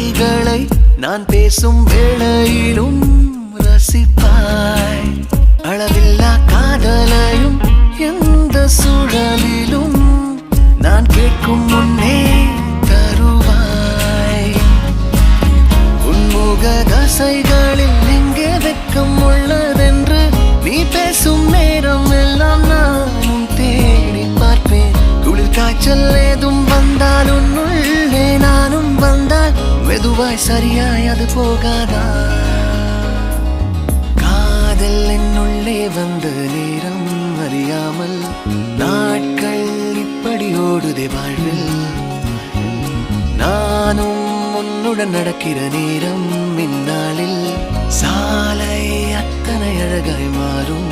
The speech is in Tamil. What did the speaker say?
வார்த்தைகளை நான் பேசும் வேளையிலும் ரசிப்பாய். அளவில்லா காதலையும் எந்த சூழலிலும் நான் கேட்கும் முன்னே தருவாய். உன்முக தசைகளில் எங்கே வெட்கம் உள்ளதென்று நீ பேசும் நேரம் எல்லாம் நானும் தேடி பார்ப்பேன். குளிர் காய்ச்சல் ஏதும் வந்தால் உன்னுள்ளே நானும் வந்தால் மெதுவாய் சரியாய் அது போகாதா? காதல் என்னுள்ளே வந்த நேரம் அறியாமல் நாட்கள் இப்படி ஓடுதே வாழ்வில். நானும் உன்னுடன் நடக்கிற நேரம் இந்நாளில் சாலை அத்தனை அழகாய் மாறும்.